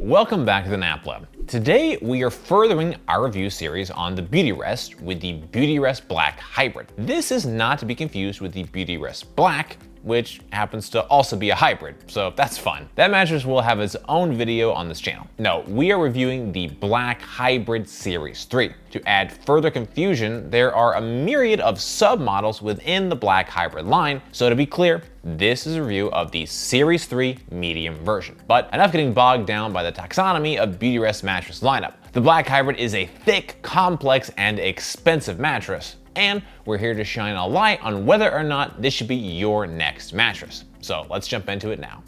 Welcome back to the Nap Lab. Today we are furthering our review series on the Beautyrest with the Beautyrest Black Hybrid. This is not to be confused with the Beautyrest Black, which happens to also be a hybrid, so that's fun. That mattress will have its own video on this channel. No, we are reviewing the Black Hybrid Series 3. To add further confusion, there are a myriad of sub-models within the Black Hybrid line, so to be clear, this is a review of the Series 3 medium version. But enough getting bogged down by the taxonomy of Beautyrest mattress lineup. The Black Hybrid is a thick, complex, and expensive mattress, and we're here to shine a light on whether or not this should be your next mattress. So let's jump into it now.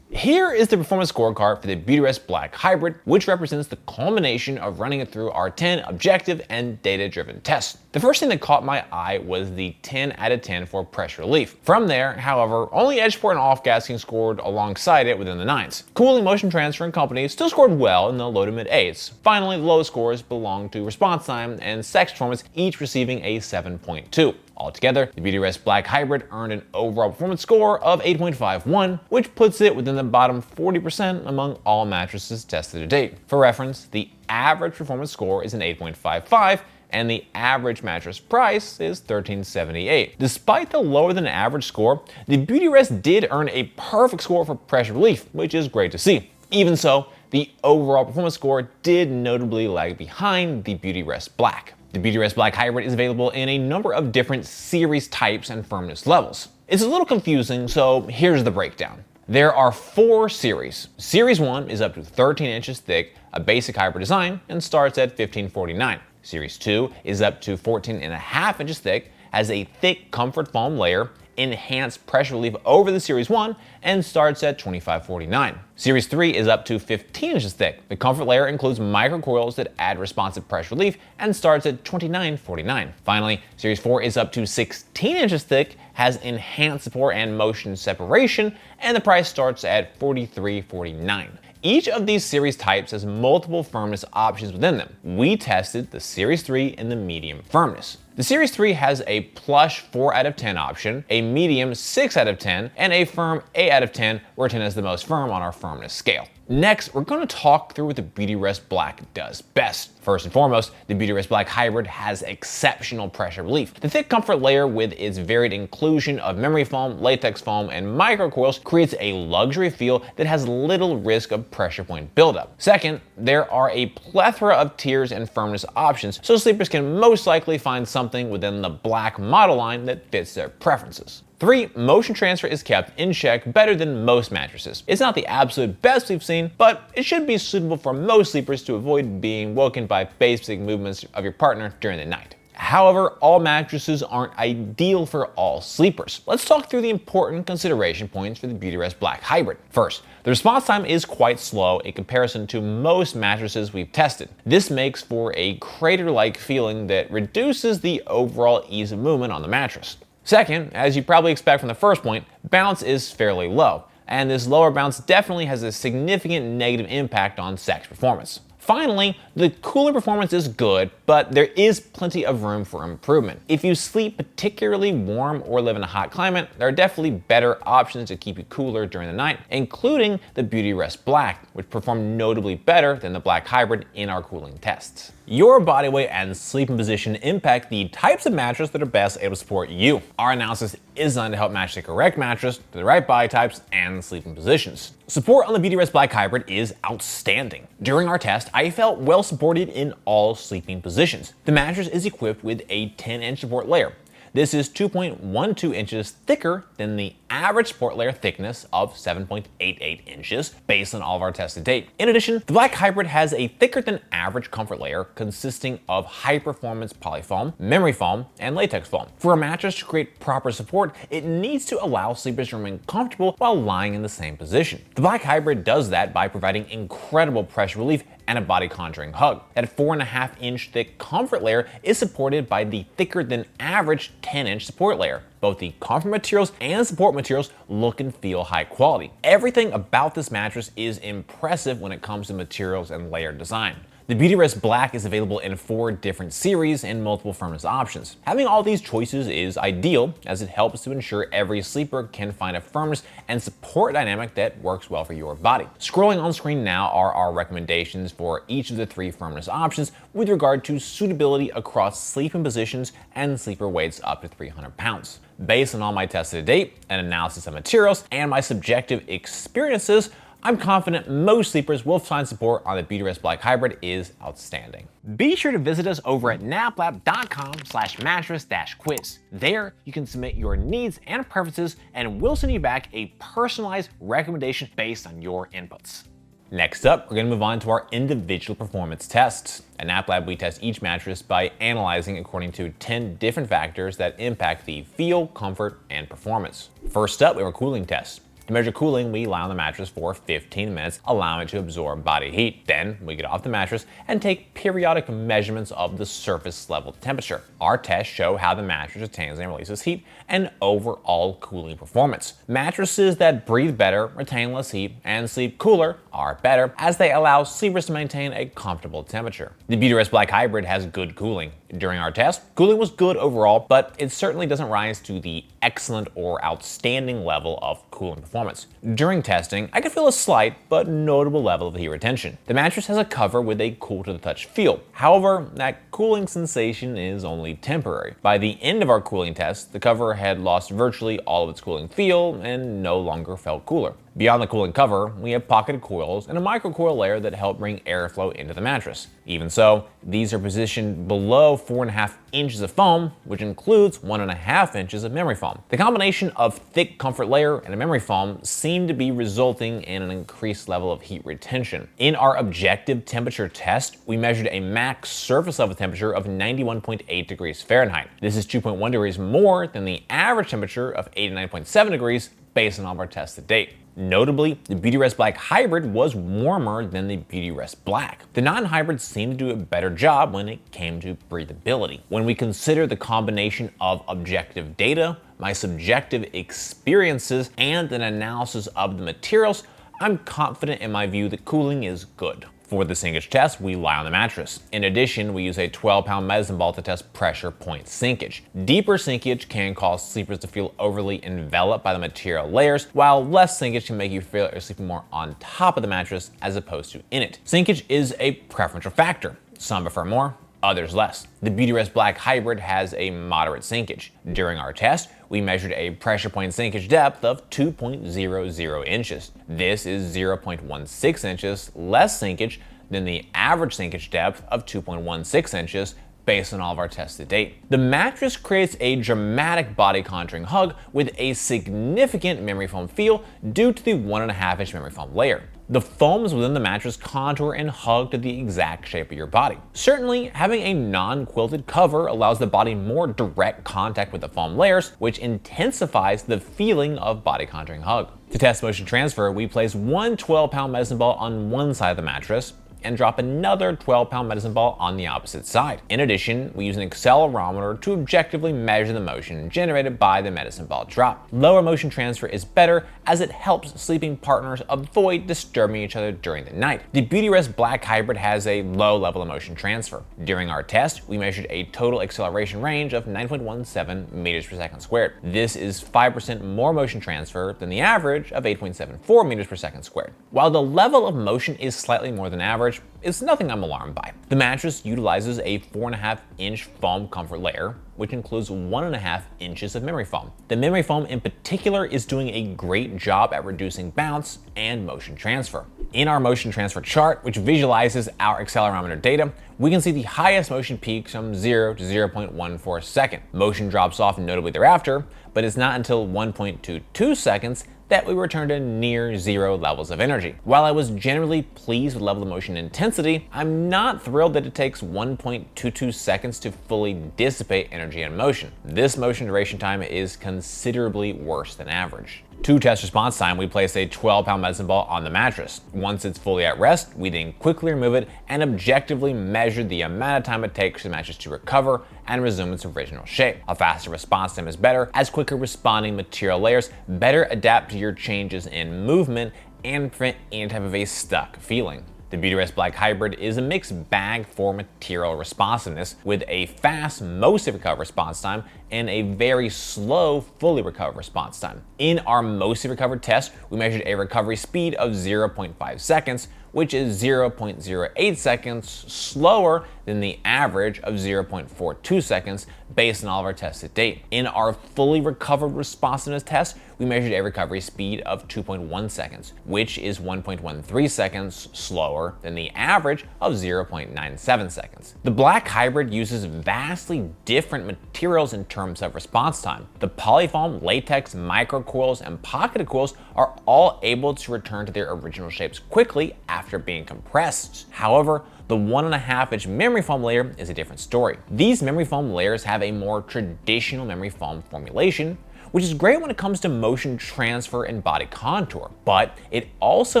Here is the performance scorecard for the Beautyrest Black Hybrid, which represents the culmination of running it through our 10 objective and data-driven tests. The first thing that caught my eye was the 10 out of 10 for pressure relief. From there, however, only edge support and off-gassing scored alongside it within the 9s. Cooling, motion transfer, and company still scored well in the low to mid 8s. Finally, the lowest scores belong to response time and sex performance, each receiving a 7.2. Altogether, the Beautyrest Black Hybrid earned an overall performance score of 8.51, which puts it within the bottom 40% among all mattresses tested to date. For reference, the average performance score is an 8.55, and the average mattress price is $1378. Despite the lower than average score, the Beautyrest did earn a perfect score for pressure relief, which is great to see. Even so, the overall performance score did notably lag behind the Beautyrest Black. The Beautyrest Black Hybrid is available in a number of different series types and firmness levels. It's a little confusing, so here's the breakdown. There are 4 series. Series 1 is up to 13 inches thick, a basic hybrid design, and starts at $1549. Series 2 is up to 14.5 inches thick, has a thick comfort foam layer, enhanced pressure relief over the Series 1, and starts at $2549. Series 3 is up to 15 inches thick. The comfort layer includes microcoils that add responsive pressure relief and starts at $2949. Finally, Series 4 is up to 16 inches thick, has enhanced support and motion separation, and the price starts at $4349. Each of these series types has multiple firmness options within them. We tested the Series 3 in the medium firmness. The Series 3 has a plush 4 out of 10 option, a medium 6 out of 10, and a firm 8 out of 10, where 10 is the most firm on our firmness scale. Next, we're going to talk through what the Beautyrest Black does best. First and foremost, the Beautyrest Black Hybrid has exceptional pressure relief. The thick comfort layer with its varied inclusion of memory foam, latex foam, and microcoils creates a luxury feel that has little risk of pressure point buildup. Second, there are a plethora of tiers and firmness options, so sleepers can most likely find something within the Black model line that fits their preferences. 3, motion transfer is kept in check better than most mattresses. It's not the absolute best we've seen, but it should be suitable for most sleepers to avoid being woken by basic movements of your partner during the night. However, all mattresses aren't ideal for all sleepers. Let's talk through the important consideration points for the Beautyrest Black Hybrid. First, the response time is quite slow in comparison to most mattresses we've tested. This makes for a crater-like feeling that reduces the overall ease of movement on the mattress. Second, as you probably expect from the first point, bounce is fairly low, and this lower bounce definitely has a significant negative impact on sex performance. Finally, the cooling performance is good, but there is plenty of room for improvement. If you sleep particularly warm or live in a hot climate, there are definitely better options to keep you cooler during the night, including the Beautyrest Black, which performed notably better than the Black Hybrid in our cooling tests. Your body weight and sleeping position impact the types of mattress that are best able to support you. Our analysis is designed to help match the correct mattress to the right body types and sleeping positions. Support on the Beautyrest Black Hybrid is outstanding. During our test, I felt well supported in all sleeping positions. The mattress is equipped with a 10-inch support layer. This is 2.12 inches thicker than the average support layer thickness of 7.88 inches based on all of our tests to date. In addition, the Black Hybrid has a thicker than average comfort layer consisting of high-performance polyfoam, memory foam, and latex foam. For a mattress to create proper support, it needs to allow sleepers to remain comfortable while lying in the same position. The Black Hybrid does that by providing incredible pressure relief and a body contouring hug. That 4.5-inch thick comfort layer is supported by the thicker than average 10-inch support layer. Both the comfort materials and support materials look and feel high quality. Everything about this mattress is impressive when it comes to materials and layer design. The Beautyrest Black is available in 4 different series and multiple firmness options. Having all these choices is ideal as it helps to ensure every sleeper can find a firmness and support dynamic that works well for your body. Scrolling on screen now are our recommendations for each of the 3 firmness options with regard to suitability across sleeping positions and sleeper weights up to 300 pounds. Based on all my tests to date, an analysis of materials, and my subjective experiences, I'm confident most sleepers will find support on the Beautyrest Black Hybrid is outstanding. Be sure to visit us over at naplab.com/mattress-quiz. There, you can submit your needs and preferences, and we'll send you back a personalized recommendation based on your inputs. Next up, we're going to move on to our individual performance tests. At NapLab, we test each mattress by analyzing according to 10 different factors that impact the feel, comfort, and performance. First up, we have a cooling test. To measure cooling, we lie on the mattress for 15 minutes, allowing it to absorb body heat. Then, we get off the mattress and take periodic measurements of the surface level temperature. Our tests show how the mattress retains and releases heat and overall cooling performance. Mattresses that breathe better, retain less heat, and sleep cooler are better as they allow sleepers to maintain a comfortable temperature. The Beautyrest Black Hybrid has good cooling. During our test, cooling was good overall, but it certainly doesn't rise to the excellent or outstanding level of cooling performance. During testing, I could feel a slight but notable level of heat retention. The mattress has a cover with a cool to the touch feel. However, that cooling sensation is only temporary. By the end of our cooling test, the cover had lost virtually all of its cooling feel and no longer felt cooler. Beyond the cooling cover, we have pocketed coils and a microcoil layer that help bring airflow into the mattress. Even so, these are positioned below 4.5 inches of foam, which includes 1.5 inches of memory foam. The combination of thick comfort layer and a memory foam seem to be resulting in an increased level of heat retention. In our objective temperature test, we measured a max surface level temperature of 91.8 degrees Fahrenheit. This is 2.1 degrees more than the average temperature of 89.7 degrees based on all of our tests to date. Notably, the Beautyrest Black Hybrid was warmer than the Beautyrest Black. The non-hybrids seemed to do a better job when it came to breathability. When we consider the combination of objective data, my subjective experiences, and an analysis of the materials, I'm confident in my view that cooling is good. For the Sinkage test, we lie on the mattress. In addition, we use a 12-pound medicine ball to test pressure point sinkage. Deeper sinkage can cause sleepers to feel overly enveloped by the material layers, while less sinkage can make you feel like you're sleeping more on top of the mattress as opposed to in it. Sinkage is a preferential factor. Some prefer more, others less. The Beautyrest Black Hybrid has a moderate sinkage. During our test, we measured a pressure point sinkage depth of 2.00 inches. This is 0.16 inches less sinkage than the average sinkage depth of 2.16 inches based on all of our tests to date. The mattress creates a dramatic body contouring hug with a significant memory foam feel due to the 1.5 inch memory foam layer. The foams within the mattress contour and hug to the exact shape of your body. Certainly, having a non-quilted cover allows the body more direct contact with the foam layers, which intensifies the feeling of body contouring hug. To test motion transfer, we place one 12-pound medicine ball on one side of the mattress and drop another 12-pound medicine ball on the opposite side. In addition, we use an accelerometer to objectively measure the motion generated by the medicine ball drop. Lower motion transfer is better as it helps sleeping partners avoid disturbing each other during the night. The Beautyrest Black Hybrid has a low level of motion transfer. During our test, we measured a total acceleration range of 9.17 meters per second squared. This is 5% more motion transfer than the average of 8.74 meters per second squared. While the level of motion is slightly more than average, it's nothing I'm alarmed by. The mattress utilizes a 4.5 inch foam comfort layer, which includes 1.5 inches of memory foam. The memory foam in particular is doing a great job at reducing bounce and motion transfer. In our motion transfer chart, which visualizes our accelerometer data, we can see the highest motion peaks from 0 to 0.14 seconds. Motion drops off notably thereafter, but it's not until 1.22 seconds that we return to near zero levels of energy. While I was generally pleased with level of motion intensity, I'm not thrilled that it takes 1.22 seconds to fully dissipate energy and motion. This motion duration time is considerably worse than average. To test response time, we place a 12-pound medicine ball on the mattress. Once it's fully at rest, we then quickly remove it and objectively measure the amount of time it takes for the mattress to recover and resume its original shape. A faster response time is better, as quicker responding material layers better adapt to your changes in movement and prevent any type of a stuck feeling. The Beautyrest Black Hybrid is a mixed bag for material responsiveness, with a fast, mostly recovered response time and a very slow, fully recovered response time. In our mostly recovered test, we measured a recovery speed of 0.5 seconds, which is 0.08 seconds slower than the average of 0.42 seconds based on all of our tests to date. In our fully recovered responsiveness test, we measured a recovery speed of 2.1 seconds, which is 1.13 seconds slower than the average of 0.97 seconds. The Black Hybrid uses vastly different materials in terms of response time. The polyfoam, latex, microcoils, and pocketed coils are all able to return to their original shapes quickly after being compressed. However, the 1.5-inch memory foam layer is a different story. These memory foam layers have a more traditional memory foam formulation, which is great when it comes to motion transfer and body contour, but it also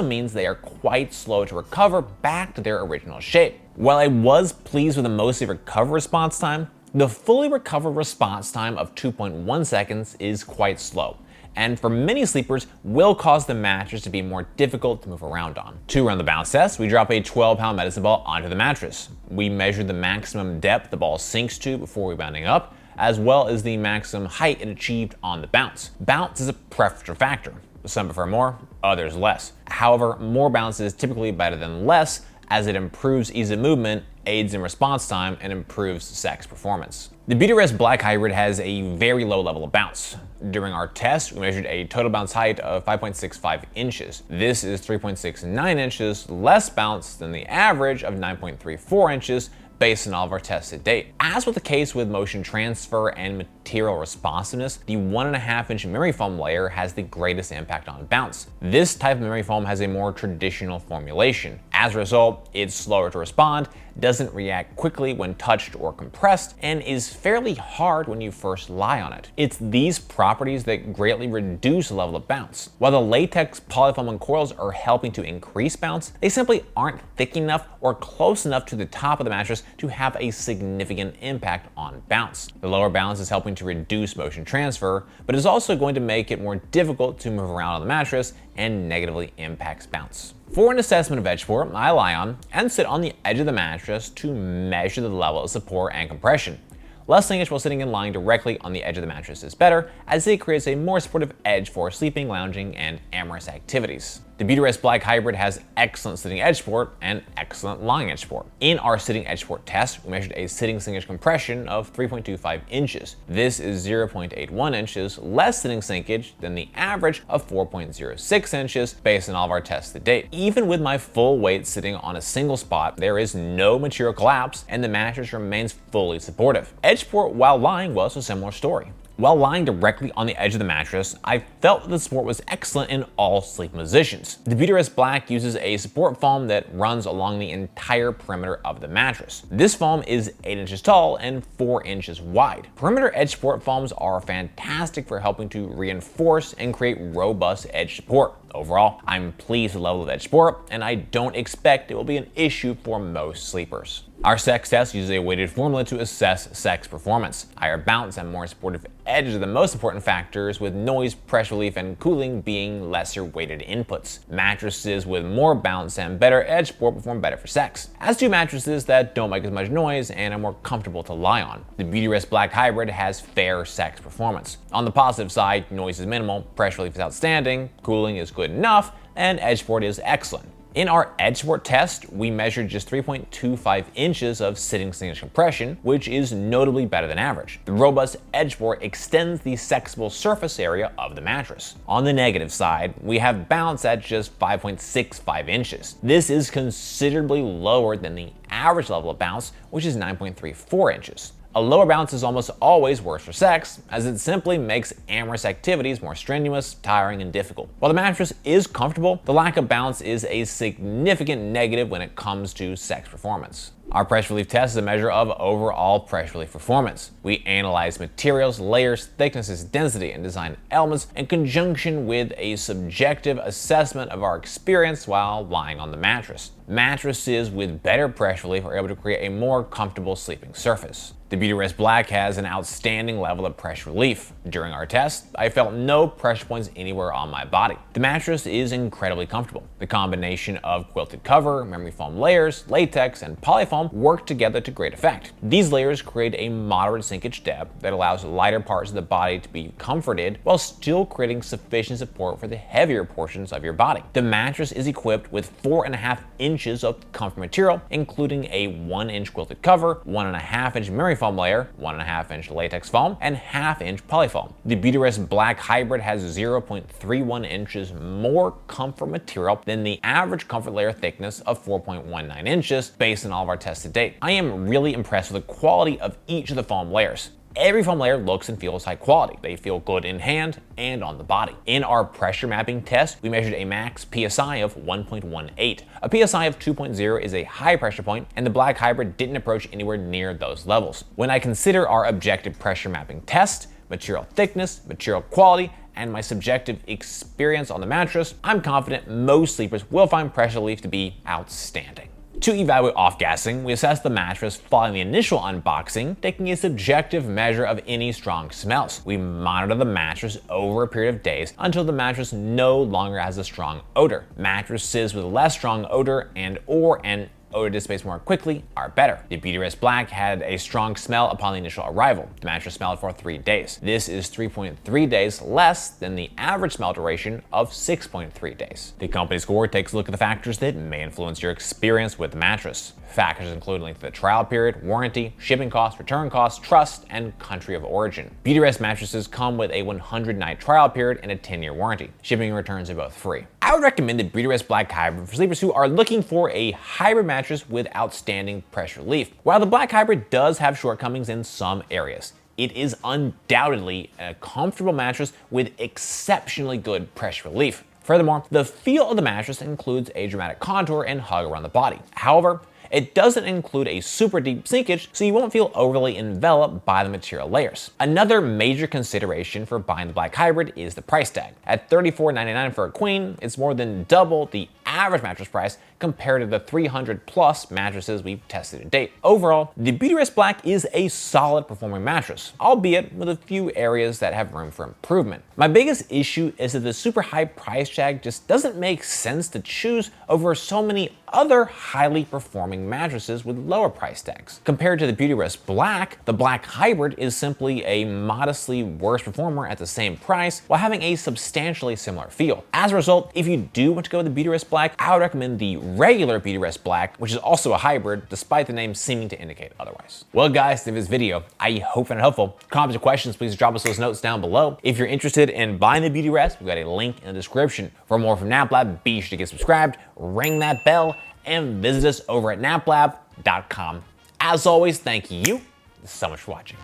means they are quite slow to recover back to their original shape. While I was pleased with the mostly recovered response time, the fully recovered response time of 2.1 seconds is quite slow, and for many sleepers will cause the mattress to be more difficult to move around on. To run the bounce test, we drop a 12-pound medicine ball onto the mattress. We measure the maximum depth the ball sinks to before rebounding up, as well as the maximum height it achieved on the bounce. Bounce is a preferential factor. Some prefer more, others less. However, more bounce is typically better than less, as it improves ease of movement, aids in response time, and improves sex performance. The Beautyrest Black Hybrid has a very low level of bounce. During our test, we measured a total bounce height of 5.65 inches. This is 3.69 inches less bounce than the average of 9.34 inches based on all of our tests to date. As with the case with motion transfer and material responsiveness, the 1.5-inch memory foam layer has the greatest impact on bounce. This type of memory foam has a more traditional formulation. As a result, it's slower to respond, doesn't react quickly when touched or compressed, and is fairly hard when you first lie on it. It's these properties that greatly reduce the level of bounce. While the latex, polyfoam, and coils are helping to increase bounce, they simply aren't thick enough or close enough to the top of the mattress to have a significant impact on bounce. The lower bounce is helping to reduce motion transfer, but is also going to make it more difficult to move around on the mattress and negatively impacts bounce. For an assessment of edge support, I lie on and sit on the edge of the mattress to measure the level of support and compression. Less linkage while sitting and lying directly on the edge of the mattress is better, as it creates a more supportive edge for sleeping, lounging, and amorous activities. The Beautyrest Black Hybrid has excellent sitting edge support and excellent lying edge support. In our sitting edge support test, we measured a sitting sinkage compression of 3.25 inches. This is 0.81 inches less sitting sinkage than the average of 4.06 inches based on all of our tests to date. Even with my full weight sitting on a single spot, there is no material collapse and the mattress remains fully supportive. Edge support while lying was a similar story. While lying directly on the edge of the mattress, I felt that the support was excellent in all sleep positions. The Beautyrest Black uses a support foam that runs along the entire perimeter of the mattress. This foam is 8 inches tall and 4 inches wide. Perimeter edge support foams are fantastic for helping to reinforce and create robust edge support. Overall, I'm pleased with the level of edge support, and I don't expect it will be an issue for most sleepers. Our sex test uses a weighted formula to assess sex performance. Higher bounce and more supportive edge are the most important factors, with noise, pressure relief, and cooling being lesser weighted inputs. Mattresses with more bounce and better edge support perform better for sex, as do mattresses that don't make as much noise and are more comfortable to lie on. The Beautyrest Black Hybrid has fair sex performance. On the positive side, noise is minimal, pressure relief is outstanding, cooling is good enough, and edge support is excellent. In our edge support test, we measured just 3.25 inches of sitting sinkage compression, which is notably better than average. The robust edge support extends the sexable surface area of the mattress. On the negative side, we have bounce at just 5.65 inches. This is considerably lower than the average level of bounce, which is 9.34 inches. A lower bounce is almost always worse for sex, as it simply makes amorous activities more strenuous, tiring, and difficult. While the mattress is comfortable, the lack of bounce is a significant negative when it comes to sex performance. Our pressure relief test is a measure of overall pressure relief performance. We analyze materials, layers, thicknesses, density, and design elements in conjunction with a subjective assessment of our experience while lying on the mattress. Mattresses with better pressure relief are able to create a more comfortable sleeping surface. The Beautyrest Black has an outstanding level of pressure relief. During our test, I felt no pressure points anywhere on my body. The mattress is incredibly comfortable. The combination of quilted cover, memory foam layers, latex, and polyfoam work together to great effect. These layers create a moderate sinkage depth that allows lighter parts of the body to be comforted while still creating sufficient support for the heavier portions of your body. The mattress is equipped with 4.5 inches of comfort material, including a 1-inch quilted cover, 1.5-inch memory foam layer, 1.5-inch latex foam, and 1/2-inch polyfoam. The Beautyrest Black Hybrid has 0.31 inches more comfort material than the average comfort layer thickness of 4.19 inches based on all of our tests to date. I am really impressed with the quality of each of the foam layers. Every foam layer looks and feels high quality. They feel good in hand and on the body. In our pressure mapping test, we measured a max PSI of 1.18. A PSI of 2.0 is a high pressure point, and the Black Hybrid didn't approach anywhere near those levels. When I consider our objective pressure mapping test, material thickness, material quality, and my subjective experience on the mattress, I'm confident most sleepers will find pressure relief to be outstanding. To evaluate off-gassing, we assess the mattress following the initial unboxing, taking a subjective measure of any strong smells. We monitor the mattress over a period of days until the mattress no longer has a strong odor. Mattresses with less strong odor and/or an odor dissipates more quickly are better. The Beautyrest Black had a strong smell upon the initial arrival. The mattress smelled for 3 days. This is 3.3 days less than the average smell duration of 6.3 days. The company score takes a look at the factors that may influence your experience with the mattress. Factors include length of the trial period, warranty, shipping costs, return costs, trust, and country of origin. Beautyrest mattresses come with a 100-night trial period and a 10-year warranty. Shipping and returns are both free. I would recommend the Beautyrest Black Hybrid for sleepers who are looking for a hybrid mattress with outstanding pressure relief. While the Black Hybrid does have shortcomings in some areas, it is undoubtedly a comfortable mattress with exceptionally good pressure relief. Furthermore, the feel of the mattress includes a dramatic contour and hug around the body. However, it doesn't include a super deep sinkage, so you won't feel overly enveloped by the material layers. Another major consideration for buying the Black Hybrid is the price tag. At $34.99 for a queen, it's more than double the average mattress price compared to the 300+ mattresses we've tested to date. Overall, the Beautyrest Black is a solid performing mattress, albeit with a few areas that have room for improvement. My biggest issue is that the super high price tag just doesn't make sense to choose over so many other highly performing mattresses with lower price tags. Compared to the Beautyrest Black, the Black Hybrid is simply a modestly worse performer at the same price while having a substantially similar feel. As a result, if you do want to go with the Beautyrest Black, I would recommend the regular Beautyrest Black, which is also a hybrid, despite the name seeming to indicate otherwise. Well guys, in this video, I hope you found it helpful. Comments or questions, please drop us those notes down below. If you're interested in buying the Beautyrest, we've got a link in the description. For more from NapLab, be sure to get subscribed, ring that bell, and visit us over at naplab.com. As always, thank you so much for watching.